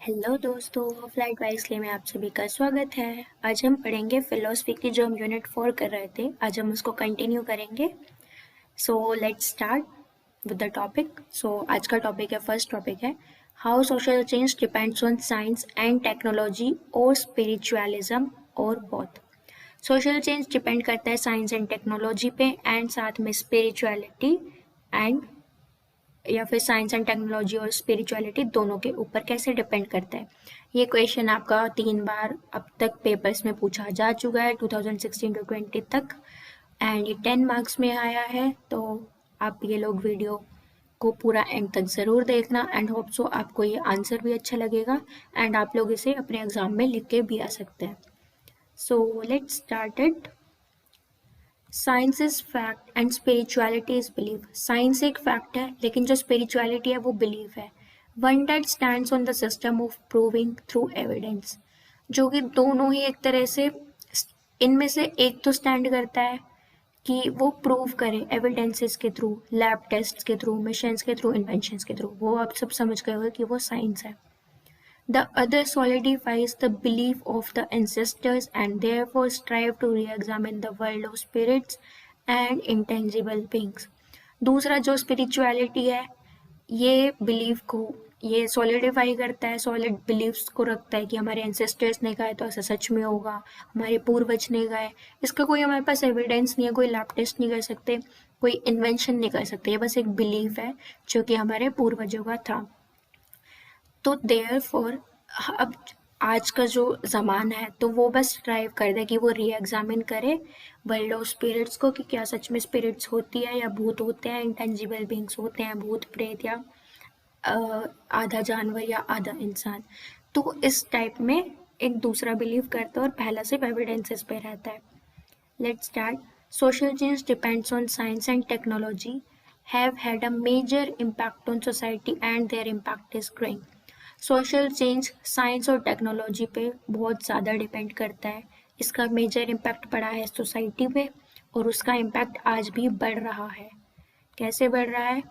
Hello दोस्तों, flight wise में आप सभी का स्वागत है। आज हम पढ़ेंगे फिलोसफी की जो हम यूनिट 4 कर रहे थे, आज हम उसको कंटिन्यू करेंगे। So let's start with the topic. So आज का टॉपिक है, फर्स्ट टॉपिक है how social change depends on science and technology और स्पिरिचुअलिज्म और बोथ। सोशल चेंज डिपेंड करता है साइंस एंड टेक्नोलॉजी पे एंड साथ में स्पिरिचुअलिटी एंड या फिर साइंस एंड टेक्नोलॉजी और स्पिरिचुअलिटी दोनों के ऊपर कैसे डिपेंड करता है। ये क्वेश्चन आपका 3 बार अब तक पेपर्स में पूछा जा चुका है 2016 टू 20 तक एंड ये 10 मार्क्स में आया है। तो आप ये लोग वीडियो को पूरा एंड तक ज़रूर देखना एंड होप सो आपको ये आंसर भी अच्छा लगेगा एंड आप लोग इसे अपने एग्जाम में लिख के भी आ सकते हैं। सो let's start it. Science is fact and spirituality is belief. Science एक फैक्ट है लेकिन जो स्पिरिचुअलिटी है वो बिलीफ है। One that stands on the system of proving through evidence, जो कि दोनों ही एक तरह से इनमें से एक तो स्टैंड करता है कि वो प्रूव करे एविडेंसेस के थ्रू, लैब टेस्ट के थ्रू, मिशंस के थ्रू, इन्वेंशंस के थ्रू। वो आप सब समझ गए होंगे कि वो साइंस है। The other solidifies the belief of the ancestors and therefore strive to re-examine the world of spirits and intangible beings. दूसरा जो spirituality है, ये belief को ये solidify करता है, solid beliefs को रखता है कि हमारे ancestors ने कहा है तो ऐसा सच में होगा, हमारे पूर्वज ने कहा है। इसका कोई हमारे पास evidence नहीं है, कोई lab test नहीं कर सकते, कोई invention नहीं कर सकते, ये बस एक belief है जो कि हमारे पूर्वजों का था। तो देयरफॉर अब आज का जो ज़माना है तो वो बस ट्राई कर दे कि वो री एग्जामिन करे वर्ल्ड ऑफ स्पिरिट्स को कि क्या सच में स्पिरिट्स होती है या भूत होते हैं, इंटेंजिबल बींग्स होते हैं, भूत प्रेत या आधा जानवर या आधा इंसान। तो इस टाइप में एक दूसरा बिलीव करता है और पहला सिर्फ एविडेंसेस पे रहता है। Let's start. Social change depends on science and technology have had a major impact on society and their impact is growing. Social change science और टेक्नोलॉजी पे बहुत ज़्यादा डिपेंड करता है। इसका मेजर इम्पैक्ट पड़ा है सोसाइटी पे और उसका इम्पैक्ट आज भी बढ़ रहा है। कैसे बढ़ रहा है?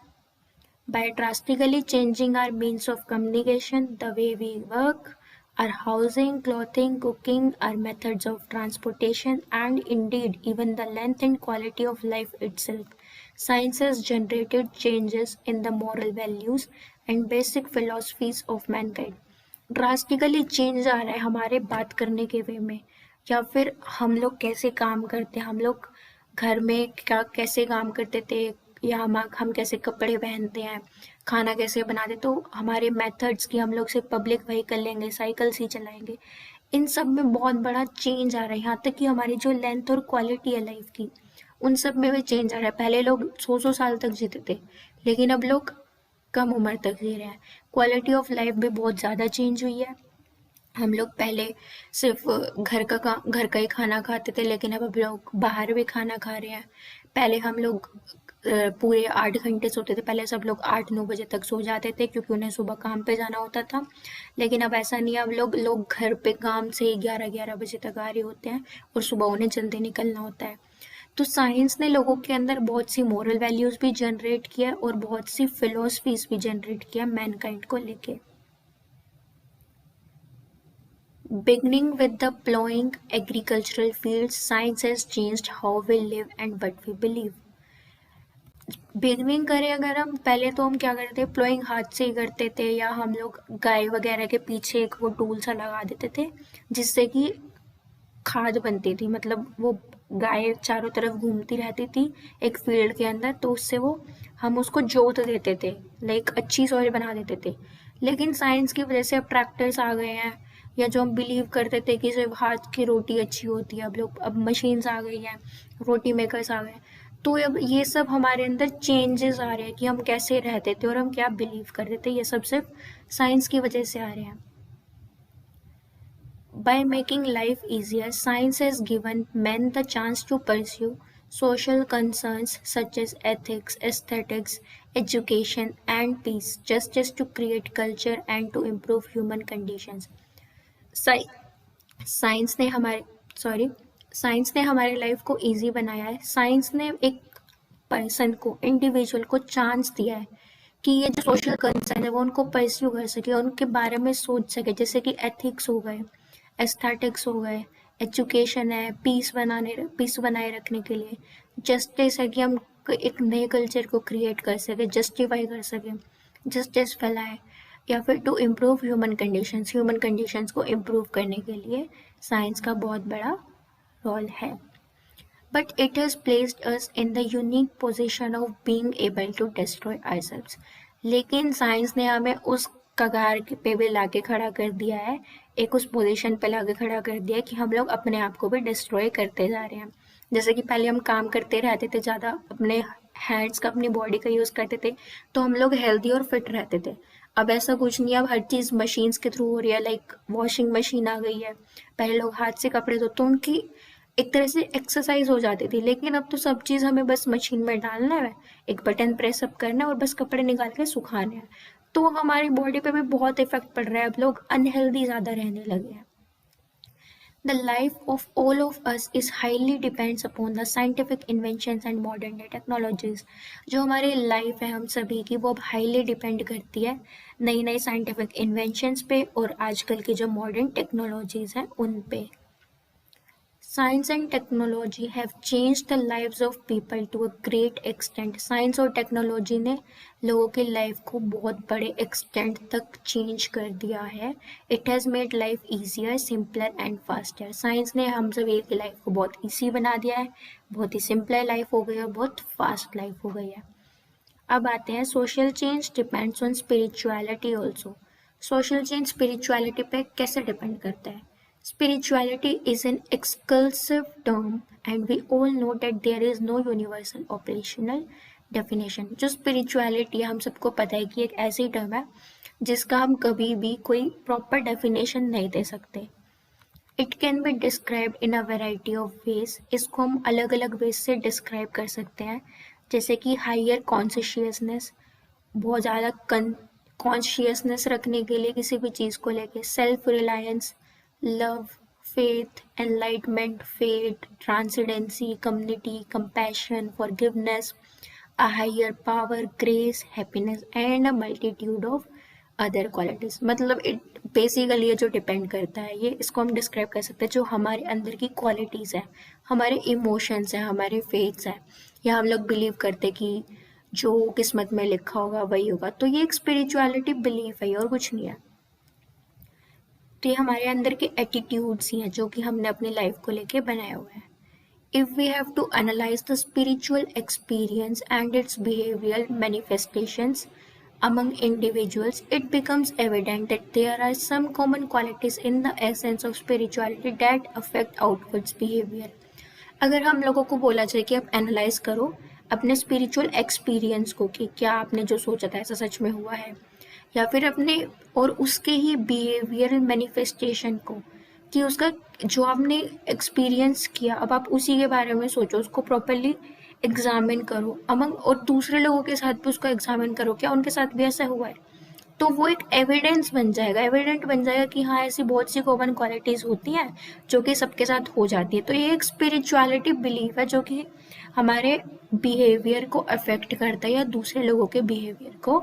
By drastically changing our means of communication, the way we work, our housing, clothing, cooking, our methods of transportation, and indeed even the length and quality of life itself. Science has generated changes in the moral values and basic philosophies of mankind. Drastically change आ रहा है हमारे बात करने के वे में, या फिर हम लोग कैसे काम करते हैं, हम लोग घर में क्या कैसे काम करते थे, या हम कैसे कपड़े पहनते हैं, खाना कैसे बनाते, तो हमारे मेथड्स की हम लोग सिर्फ पब्लिक व्हीकल लेंगे, साइकिल्स ही चलाएंगे, इन सब में बहुत बड़ा चेंज आ रहा है। यहाँ तक कि हमारी जो लेंथ और क्वालिटी है लाइफ की, उन सब में भी चेंज आ रहा है। पहले लोग 100 साल तक जीते थे लेकिन अब लोग कम उम्र तक जी रहे हैं। क्वालिटी ऑफ लाइफ भी बहुत ज़्यादा चेंज हुई है। हम लोग पहले सिर्फ घर का ही खाना खाते थे लेकिन अब लोग बाहर भी खाना खा रहे हैं। पहले हम लोग पूरे 8 घंटे सोते थे। पहले सब लोग 8-9 बजे तक सो जाते थे क्योंकि उन्हें सुबह काम पे जाना होता था। लेकिन अब ऐसा नहीं है, अब लोग घर पे काम से ही 11-11 बजे तक आ रहे होते हैं और सुबह उन्हें जल्दी निकलना होता है। तो साइंस ने लोगों के अंदर बहुत सी मोरल वैल्यूज भी जनरेट किया और बहुत सी फिलोसफीज भी जनरेट किया मैनकाइंड को लेके। Beginning with the plowing agricultural fields, science has changed how we live and what we believe. Beginning करें अगर हम, पहले तो हम क्या करते थे, प्लोइंग हाथ से ही करते थे या हम लोग गाय वगैरह के पीछे एक वो टूल सा लगा देते थे जिससे कि खाद बनती थी। मतलब वो गाय चारों तरफ घूमती रहती थी एक फील्ड के अंदर, तो उससे वो हम उसको जोत देते थे, लाइक अच्छी सॉइल बना देते थे। लेकिन साइंस की वजह से अब ट्रैक्टर्स आ गए हैं, या जो हम बिलीव करते थे कि सिर्फ हाथ की रोटी अच्छी होती है, अब मशीन्स आ गई हैं, रोटी मेकर्स आ गए। तो अब ये सब हमारे अंदर चेंजेस आ रहे हैं कि हम कैसे रहते थे और हम क्या बिलीव करते थे, ये सब सिर्फ साइंस की वजह से आ रहे हैं। By making life easier, science has given men the chance to pursue social concerns such as ethics, aesthetics, education, and peace, just to create culture and to improve human conditions. Science ने हमारे science ने हमारे life को easy बनाया है। Science ने एक person को, इंडिविजुअल को चांस दिया है कि ये जो सोशल कंसर्न है वो उनको परस्यू कर सके, उनके बारे में सोच सके, जैसे कि एथिक्स हो गए, एस्थेटिक्स हो गए, एजुकेशन है, पीस बनाए रखने के लिए, जस्टिस है कि हम एक नए कल्चर को क्रिएट कर सके, जस्टिफाई कर सके, जस्टिस फैलाए, या फिर टू इम्प्रूव ह्यूमन कंडीशंस को इम्प्रूव करने के लिए साइंस का बहुत बड़ा रोल है. But it has placed us in the unique position of being able to destroy ourselves. लेकिन साइंस ने हमें उस कगार पे भी लाके खड़ा कर दिया है, एक उस पोजीशन पे लाके खड़ा कर दिया है कि हम लोग अपने आप को भी डिस्ट्रॉय करते जा रहे हैं. जैसे कि पहले हम काम करते रहते थे, ज़्यादा अपने हैंड्स का, अपनी बॉडी का यूज़ करते थे, तो हम लोग हेल्दी और फिट रहते थे. अब ऐसा कुछ नहीं है, अब हर चीज़ मशीन्स के थ्रू हो रही है. लाइक वॉशिंग मशीन आ गई है, पहले लोग हाथ से कपड़े धोते, तो उनकी एक तरह से एक्सरसाइज हो जाती थी. लेकिन अब तो सब चीज़ हमें बस मशीन में डालना है, एक बटन प्रेस अप करना है और बस कपड़े निकाल के सुखाने हैं. तो हमारी बॉडी पे भी बहुत इफेक्ट पड़ रहा है, अब लोग अनहेल्दी ज़्यादा रहने लगे हैं. The life of all of us is highly depends upon the scientific inventions and modern day technologies. जो हमारी लाइफ है हम सभी की, वो अब हाईली डिपेंड करती है नई नई साइंटिफिक इन्वेंशंस पे और आजकल की जो मॉडर्न टेक्नोलॉजीज हैं उन पे. Science and technology have changed the lives of people to a great extent. Science और टेक्नोलॉजी ने लोगों की लाइफ को बहुत बड़े एक्सटेंट तक चेंज कर दिया है. It has made life easier, simpler and faster. Science ने हम सभी की लाइफ को बहुत ईजी बना दिया है, बहुत ही सिंपलर लाइफ हो गई है और बहुत फास्ट लाइफ हो गई है. अब आते हैं social change depends on spirituality also. Social change spirituality पे कैसे डिपेंड करता है? Spirituality is an exclusive term and we all know that there is no universal operational definition. जो spirituality है हम सबको पता है कि एक ऐसी टर्म है जिसका हम कभी भी कोई प्रॉपर डेफिनेशन नहीं दे सकते. It can be described in a variety of ways. इसको हम अलग अलग वेज से डिस्क्राइब कर सकते हैं, जैसे कि हायर कॉन्शियसनेस, बहुत ज़्यादा कॉन्शियसनेस रखने के लिए किसी भी चीज़ को लेके, self reliance, love, faith, enlightenment, fate, transcendency, community, compassion, forgiveness, a higher power, grace, happiness, and a multitude of other qualities. मतलब it basically ये जो डिपेंड करता है, ये इसको हम डिस्क्राइब कर सकते हैं जो हमारे अंदर की क्वालिटीज़ हैं, हमारे इमोशंस हैं, हमारे फेथ्स हैं, या हम लोग बिलीव करते कि जो किस्मत में लिखा होगा वही होगा. तो ये एक स्पिरिचुअलिटी बिलीफ है और कुछ नहीं है. तो ये हमारे अंदर के एटीट्यूड्स ही हैं जो कि हमने अपनी लाइफ को लेके बनाए हुए हैं. If we have to analyse the spiritual experience and its behavioural manifestations among individuals, it becomes evident that there are some common qualities in the essence of spirituality that affect outwards behavior. अगर हम लोगों को बोला जाए कि आप analyse करो अपने स्पिरिचुअल एक्सपीरियंस को कि क्या आपने जो सोचा था ऐसा सच में हुआ है, या फिर अपने और उसके ही बिहेवियरल मैनिफेस्टेशन को, कि उसका जो आपने एक्सपीरियंस किया अब आप उसी के बारे में सोचो, उसको प्रॉपरली एग्जामिन करो अमंग, और दूसरे लोगों के साथ भी उसको एग्जामिन करो क्या उनके साथ भी ऐसा हुआ है. तो वो एक एविडेंस बन जाएगा, एविडेंट बन जाएगा कि हाँ ऐसी बहुत सी कॉमन क्वालिटीज़ होती हैं जो कि सबके साथ हो जाती है. तो ये एक स्पिरिचुअलिटी बिलीफ है जो कि हमारे बिहेवियर को अफेक्ट करता है या दूसरे लोगों के बिहेवियर को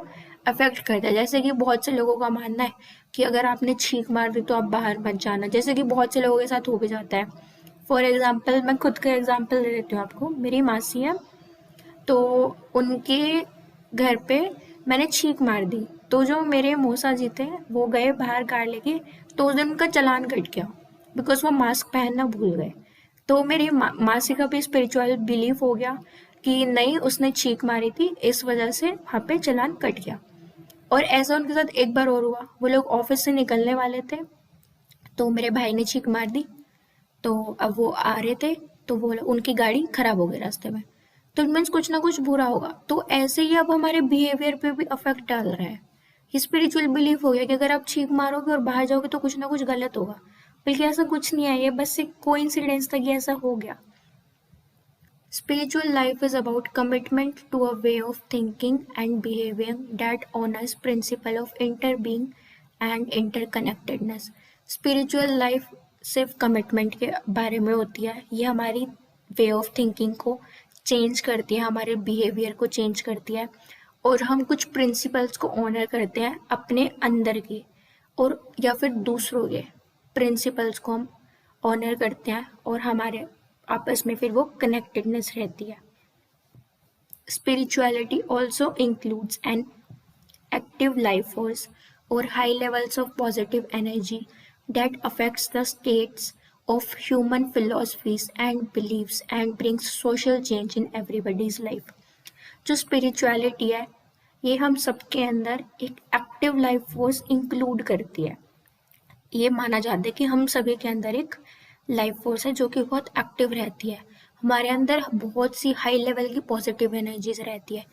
अफेक्ट करता है. जैसे कि बहुत से लोगों का मानना है कि अगर आपने छींक मार दी तो आप बाहर मत जाना, जैसे कि बहुत से लोगों के साथ हो भी जाता है. फॉर एग्जाम्पल मैं खुद का एग्जाम्पल दे देती हूँ आपको. मेरी मासी है, तो उनके घर पे मैंने छींक मार दी, तो जो मेरे मौसा जी थे वो गए बाहर कार लेके, तो उस दिन उनका चालान कट गया बिकॉज वो मास्क पहनना भूल गए. तो मेरी मासी का भी स्पिरिचुअल बिलीफ हो गया कि नहीं उसने छींक मारी थी इस वजह से वहाँ पे चालान कट गया. और ऐसा उनके साथ एक बार और हुआ, वो लोग ऑफिस से निकलने वाले थे तो मेरे भाई ने छींक मार दी, तो अब वो आ रहे थे तो वो उनकी गाड़ी खराब हो गई रास्ते में. तो मीन्स कुछ ना कुछ बुरा होगा. तो ऐसे ही अब हमारे बिहेवियर पे भी अफेक्ट डाल रहा है. ये स्पिरिचुअल बिलीफ हो गया कि अगर आप छींक मारोगे और बाहर जाओगे तो कुछ ना कुछ गलत होगा, बल्कि ऐसा कुछ नहीं है, ये बस एक कोइंसिडेंस था कि ऐसा हो गया. Spiritual life is about commitment to a way of thinking and behaving that honors principle of interbeing and interconnectedness. Spiritual life सिर्फ कमिटमेंट के बारे में होती है, ये हमारी वे ऑफ थिंकिंग को चेंज करती है, हमारे बिहेवियर को चेंज करती है और हम कुछ प्रिंसिपल्स को ऑनर करते हैं अपने अंदर के, और या फिर दूसरों के प्रिंसिपल्स को हम ऑनर करते हैं, और हमारे आपस में फिर वो कनेक्टेडनेस रहती है। Spirituality also includes an active life force or high levels of positive energy that affects the states of human philosophies and beliefs and brings social change in everybody's life। जो स्पिरिचुअलिटी है ये हम सबके अंदर एक active life force include करती है। ये माना जाता है कि हम सभी के अंदर एक लाइफ फोर्स है जो कि बहुत एक्टिव रहती है। हमारे अंदर बहुत सी हाई लेवल की पॉजिटिव एनर्जीज रहती है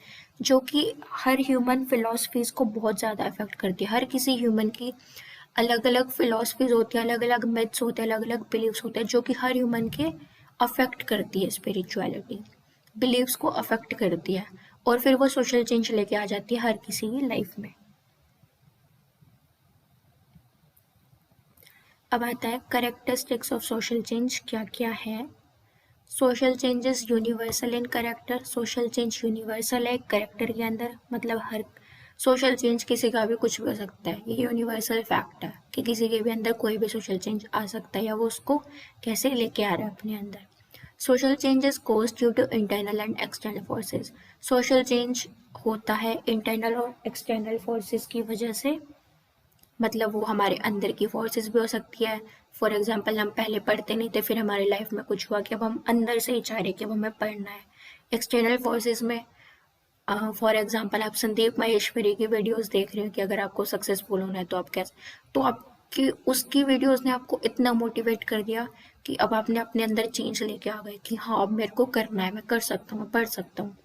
जो कि हर ह्यूमन फिलॉसफीज को बहुत ज़्यादा अफेक्ट करती है। हर किसी ह्यूमन की अलग अलग फिलॉसफीज होती है, अलग अलग मिथ्स होते हैं, अलग अलग बिलीव्स होते हैं जो कि हर ह्यूमन के अफेक्ट करती है। स्पिरिचुअलिटी बिलीव्स को अफेक्ट करती है और फिर वो सोशल चेंज लेके आ जाती है हर किसी की लाइफ में। अब आता है कैरेक्टरिस्टिक्स ऑफ सोशल चेंज क्या क्या है। Social change is universal in character. Social change universal है करेक्टर के अंदर, मतलब हर सोशल चेंज किसी का भी कुछ भी हो सकता है। ये यूनिवर्सल फैक्ट है कि किसी के भी अंदर कोई भी सोशल चेंज आ सकता है या वो उसको कैसे लेके आ रहा है अपने अंदर। Social change is caused due to internal and external forces. Social change होता है इंटरनल और एक्सटर्नल फोर्सेस की वजह से, मतलब वो हमारे अंदर की फोर्सेस भी हो सकती है। फॉर एग्जांपल हम पहले पढ़ते नहीं थे, फिर हमारी लाइफ में कुछ हुआ कि अब हम अंदर से ही चाह रहे कि अब हमें पढ़ना है। एक्सटर्नल फोर्सेस में फॉर एग्जांपल आप संदीप महेश्वरी की वीडियोस देख रहे हो कि अगर आपको सक्सेसफुल होना है तो आप कैसे, तो आपकी उसकी वीडियोस ने आपको इतना मोटिवेट कर दिया कि अब आपने अपने अंदर चेंज लेके आ गए कि हाँ अब मेरे को करना है, मैं कर सकता हूँ, मैं पढ़ सकता हूँ।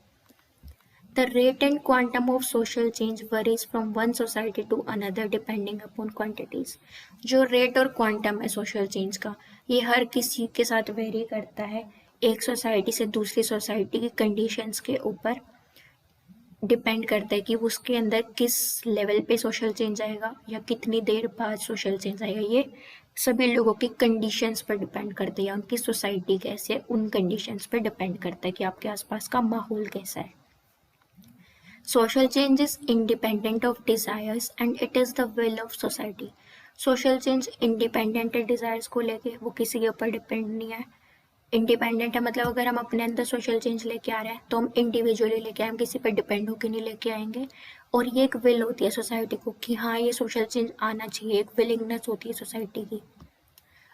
The rate and quantum of social change varies from one society to another depending upon quantities। जो रेट और क्वांटम है सोशल चेंज का, ये हर किसी के साथ वेरी करता है एक सोसाइटी से दूसरी सोसाइटी की कंडीशंस के ऊपर डिपेंड करता है कि उसके अंदर किस लेवल पे सोशल चेंज आएगा या कितनी देर बाद सोशल चेंज आएगा। ये सभी लोगों की कंडीशंस पर डिपेंड करता है या उनकी सोसाइटी कैसे है उन कंडीशंस पर डिपेंड करता है कि आपके आसपास का माहौल कैसा है। Social change is independent of desires and it is the will of society। Social change independent है desires को लेके, वो किसी के ऊपर डिपेंड नहीं है। इंडिपेंडेंट है मतलब अगर हम अपने अंदर सोशल चेंज लेके आ रहे हैं तो हम इंडिविजुअली लेके आए, हम किसी पर डिपेंड होकर नहीं लेके आएंगे। और ये एक विल होती है सोसाइटी को कि हाँ ये सोशल चेंज आना चाहिए, एक विलिंगनेस होती है सोसाइटी की।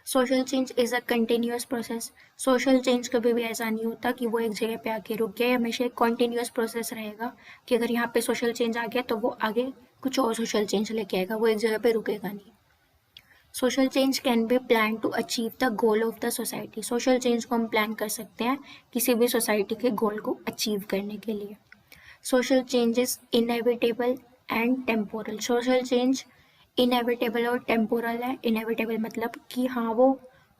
Social change is a continuous process. Social change कभी भी ऐसा नहीं होता कि वो एक जगह पे आके रुक गया, हमेशा एक कॉन्टिन्यूस प्रोसेस रहेगा कि अगर यहाँ पे सोशल चेंज आ गया तो वो आगे कुछ और सोशल चेंज लेके आएगा, वो एक जगह पे रुकेगा नहीं। Social change can be plan to achieve the goal of the society. Social change को हम प्लान कर सकते हैं किसी भी सोसाइटी के गोल को अचीव करने के लिए। Social change is inevitable and temporal. Social change inevitable और टेम्पोरल है। इनएविटेबल मतलब कि हाँ वो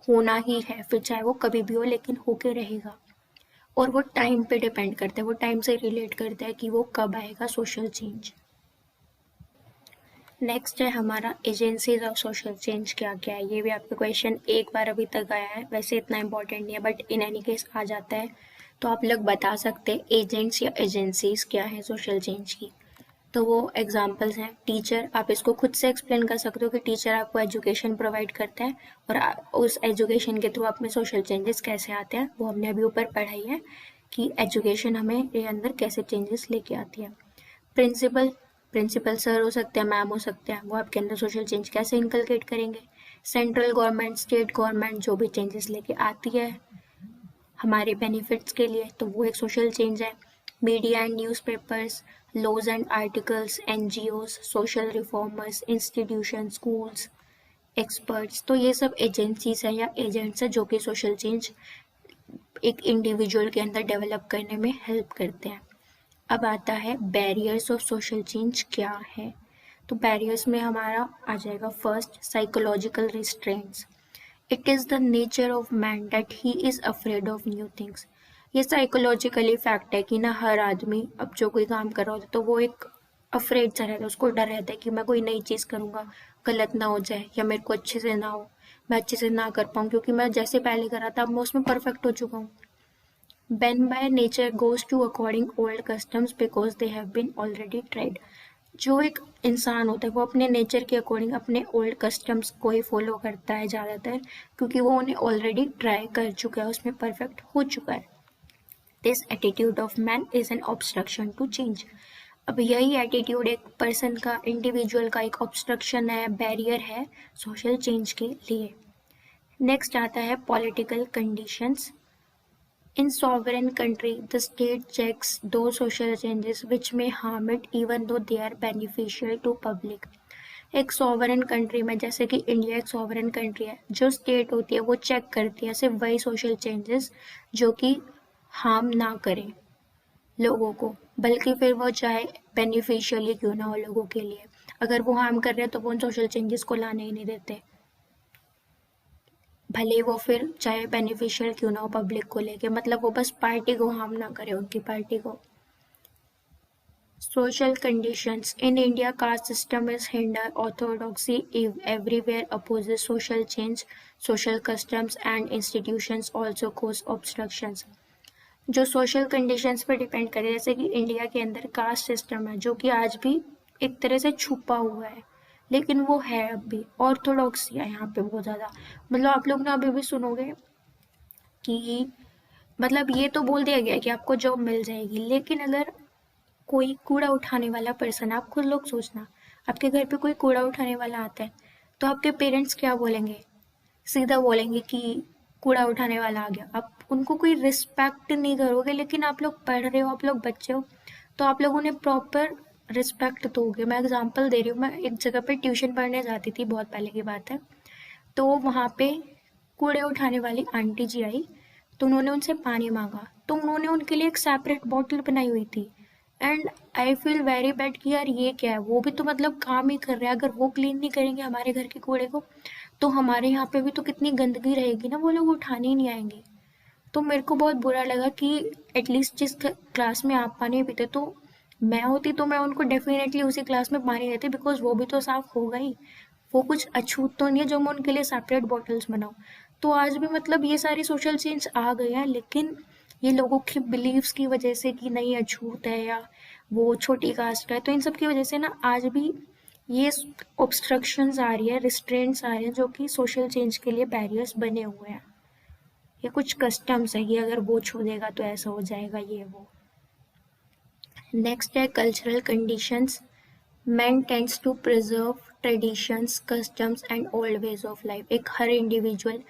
होना ही है, फिर चाहे वो कभी भी हो लेकिन होके रहेगा। और वो टाइम पे डिपेंड करता है, वो टाइम से रिलेट करता है कि वो कब आएगा सोशल चेंज। नेक्स्ट है हमारा एजेंसीज ऑफ सोशल चेंज क्या क्या है। ये भी आपका क्वेश्चन एक बार अभी तक आया है, वैसे इतना इंपॉर्टेंट नहीं है बट इन एनी केस आ जाता है, तो आप लोग बता सकते हैं एजेंट्स या एजेंसीज क्या है सोशल चेंज की। तो वो एग्जांपल्स हैं टीचर, आप इसको खुद से एक्सप्लेन कर सकते हो कि टीचर आपको एजुकेशन प्रोवाइड करता है और उस एजुकेशन के थ्रू आप में सोशल चेंजेस कैसे आते हैं वो हमने अभी ऊपर पढ़ाई है कि एजुकेशन हमें ये अंदर कैसे चेंजेस लेके आती है। प्रिंसिपल, प्रिंसिपल सर हो सकते हैं, मैम हो सकते हैं, वो आपके अंदर सोशल चेंज कैसे इनकलकेट करेंगे। सेंट्रल गवर्नमेंट, स्टेट गवर्नमेंट जो भी चेंजेस लेके आती है हमारे बेनिफिट्स के लिए तो वो एक सोशल चेंज है। Media and newspapers, laws and articles, NGOs, social reformers, institution, schools, experts, तो ये सब एजेंसीज हैं या एजेंट्स हैं जो कि सोशल चेंज एक इंडिविजुअल के अंदर डेवलप करने में हेल्प करते हैं। अब आता है बैरियर्स ऑफ सोशल चेंज क्या है। तो बैरियर्स में हमारा आ जाएगा first psychological restraints. It is the nature of man that he is afraid of new things. ये साइकोलॉजिकली फैक्ट है कि ना हर आदमी अब जो कोई काम कर रहा होता है तो वो एक अफ्रेड सा रहता है, उसको डर रहता है कि मैं कोई नई चीज़ करूँगा गलत ना हो जाए या मेरे को अच्छे से ना हो, मैं अच्छे से ना कर पाऊँ क्योंकि मैं जैसे पहले कर रहा था अब मैं उसमें परफेक्ट हो चुका हूँ। Ben by nature goes to according old customs because they have been already tried. जो एक इंसान होता है वो अपने नेचर के अकॉर्डिंग अपने ओल्ड कस्टम्स को ही फॉलो करता है ज़्यादातर, क्योंकि वो उन्हें ऑलरेडी ट्राई कर चुका है, उसमें परफेक्ट हो चुका है. This attitude of man is an obstruction to change. अब यही एटीट्यूड एक पर्सन का, इंडिविजुअल का एक ऑब्स्ट्रक्शन है, बैरियर है सोशल चेंज के लिए. नेक्स्ट आता है political conditions. In sovereign country, the state checks those social changes which may harm it even though they are beneficial to public. एक sovereign country में, जैसे कि इंडिया एक sovereign country है, जो state होती है वो check करती है सिर्फ वही social changes जो कि harm ना करें लोगों को, बल्कि फिर वो चाहे beneficial ही क्यों ना हो लोगों के लिए, अगर वो harm कर रहे हैं तो वो उन social changes को लाने ही नहीं देते, भले वो फिर चाहे बेनिफिशियल क्यों ना हो पब्लिक को लेके, मतलब वो बस पार्टी को हार्म ना करे, उनकी पार्टी को. Social conditions. In India caste system is hinder orthodoxy everywhere opposes social change. Social customs and institutions also cause obstructions. जो सोशल कंडीशंस पर डिपेंड करे, जैसे कि इंडिया के अंदर कास्ट सिस्टम है जो कि आज भी एक तरह से छुपा हुआ है, लेकिन वो है अब भी. ऑर्थोडॉक्सी है यहाँ पे बहुत ज़्यादा, मतलब आप लोग ना अभी भी सुनोगे कि मतलब ये तो बोल दिया गया कि आपको जॉब मिल जाएगी, लेकिन अगर कोई कूड़ा उठाने वाला पर्सन, आप खुद लोग सोचना, आपके घर पे कोई कूड़ा उठाने वाला आता है तो आपके पेरेंट्स क्या बोलेंगे? सीधा बोलेंगे कि कूड़ा उठाने वाला आ गया. आप उनको कोई रिस्पेक्ट नहीं करोगे, लेकिन आप लोग पढ़ रहे हो, आप लोग बच्चे हो, तो आप लोग उन्हें प्रॉपर रिस्पेक्ट दोगे. मैं एग्जांपल दे रही हूँ, मैं एक जगह पे ट्यूशन पढ़ने जाती थी, बहुत पहले की बात है, तो वहाँ पे कूड़े उठाने वाली आंटी जी आई, तो उन्होंने उनसे पानी मांगा, तो उन्होंने उनके लिए एक सेपरेट बॉटल बनाई हुई थी. And I feel very bad कि यार ये क्या है, वो भी तो मतलब काम ही कर रहे हैं, अगर वो क्लीन नहीं करेंगे हमारे घर के कूड़े को तो हमारे यहाँ पे भी तो कितनी गंदगी रहेगी ना, वो लोग उठाने ही नहीं आएंगे. तो मेरे को बहुत बुरा लगा कि एटलीस्ट जिस क्लास में आप पानी पीते, तो मैं होती तो मैं उनको डेफिनेटली उसी क्लास में पानी देती, बिकॉज वो भी तो साफ होगा ही, वो कुछ अछूत तो नहीं है जो मैं उनके लिए सेपरेट बॉटल्स बनाऊँ. तो आज भी मतलब ये सारी सोशल चेंज आ गई है, लेकिन ये लोगों के बिलीव्स की वजह से कि नहीं अछूत है या वो छोटी कास्ट है, तो इन सब की वजह से ना आज भी ये ऑब्स्ट्रक्शंस आ रही है, रिस्ट्रेंट्स आ रहे हैं जो कि सोशल चेंज के लिए बैरियर्स बने हुए हैं. ये कुछ कस्टम्स है कि अगर वो छू देगा तो ऐसा हो जाएगा, ये वो. नेक्स्ट है cultural conditions. Man tends to preserve traditions, customs and old ways of life. एक हर इंडिविजुअल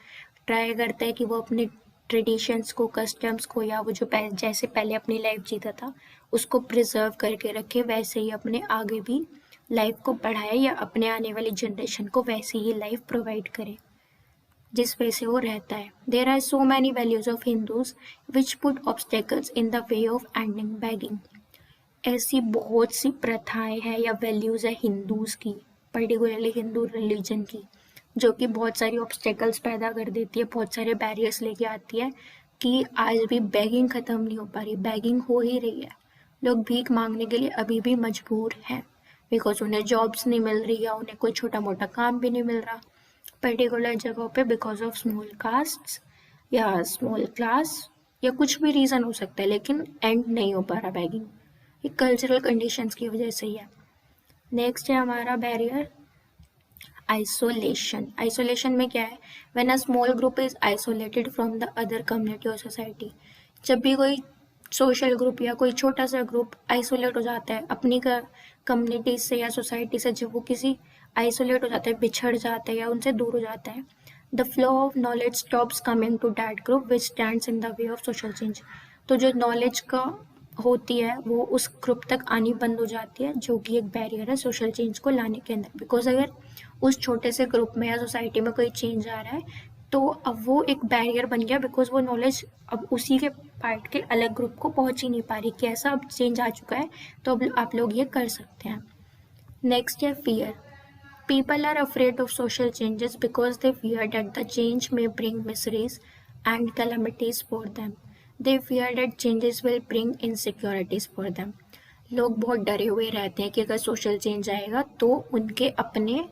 ट्राई करता है कि वो अपने ट्रेडिशंस को, कस्टम्स को, या वो जो जैसे पहले अपनी लाइफ जीता था उसको प्रिजर्व करके रखे, वैसे ही अपने आगे भी लाइफ को बढ़ाए या अपने आने वाली जनरेशन को वैसी ही लाइफ प्रोवाइड करे जिस वजह से वो रहता है. There are so many values of Hindus which put obstacles in the way of ending begging. ऐसी बहुत सी प्रथाएं हैं या वैल्यूज है हिंदूज की, पर्टिकुलरली हिंदू रिलीजन की, जो कि बहुत सारी ऑब्स्टेकल्स पैदा कर देती है, बहुत सारे बैरियर्स लेके आती है कि आज भी बैगिंग खत्म नहीं हो पा रही. बैगिंग हो ही रही है, लोग भीख मांगने के लिए अभी भी मजबूर हैं, बिकॉज उन्हें जॉब्स नहीं मिल रही या उन्हें कोई छोटा मोटा काम भी नहीं मिल रहा पर्टिकुलर जगहों पे, बिकॉज ऑफ स्मॉल कास्ट या स्मॉल क्लास या कुछ भी रीज़न हो सकता है, लेकिन एंड नहीं हो पा रहा बैगिंग. ये कल्चरल कंडीशंस की वजह से ही है. नेक्स्ट है हमारा बैरियर आइसोलेशन. आइसोलेशन में क्या है? When a small group is isolated from the other community और सोसाइटी. जब भी कोई सोशल ग्रुप या कोई छोटा सा ग्रुप आइसोलेट हो जाता है अपनी कम्युनिटी से या सोसाइटी से, जब वो किसी आइसोलेट हो जाता है, बिछड़ जाता है या उनसे दूर हो जाता है, the flow of knowledge stops coming to that group which stands in the way of social change. तो जो नॉलेज का होती है वो उस ग्रुप तक आनी बंद हो जाती है, जो कि एक बैरियर है सोशल चेंज को लाने के अंदर. बिकॉज अगर उस छोटे से ग्रुप में या सोसाइटी में कोई चेंज आ रहा है तो अब वो एक बैरियर बन गया, बिकॉज वो नॉलेज अब उसी के पार्ट के अलग ग्रुप को पहुंच ही नहीं पा रही कि ऐसा अब चेंज आ चुका है, तो अब आप लोग ये कर सकते हैं. नेक्स्ट है fear. People are afraid of social changes because they fear that the change may bring miseries and calamities for them. They fear that changes will bring insecurities for them. लोग बहुत डरे हुए रहते हैं कि अगर सोशल चेंज आएगा तो उनके अपने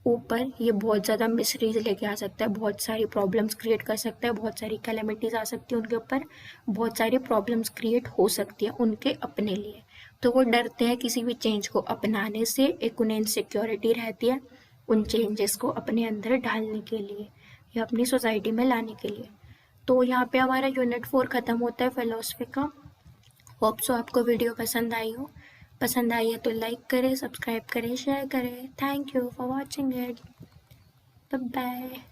ऊपर ये बहुत ज़्यादा मिसरीज लेके आ सकता है, बहुत सारी प्रॉब्लम्स क्रिएट कर सकता है, बहुत सारी कैलेमिटीज़ आ सकती है उनके ऊपर, बहुत सारी प्रॉब्लम्स क्रिएट हो सकती है उनके अपने लिए। तो वो डरते हैं किसी भी चेंज को अपनाने से, एक उन्हें इनसिक्योरिटी रहती है उन चेंजेस को अपने अंदर डालने के लिए या अपनी सोसाइटी में लाने के लिए। तो यहाँ पे हमारा यूनिट 4 ख़त्म होता है फिलोसफी का। होप सो आपको वीडियो पसंद आई हो। पसंद आई है तो लाइक करें, सब्सक्राइब करें, शेयर करें। Thank you for watching it. Bye bye.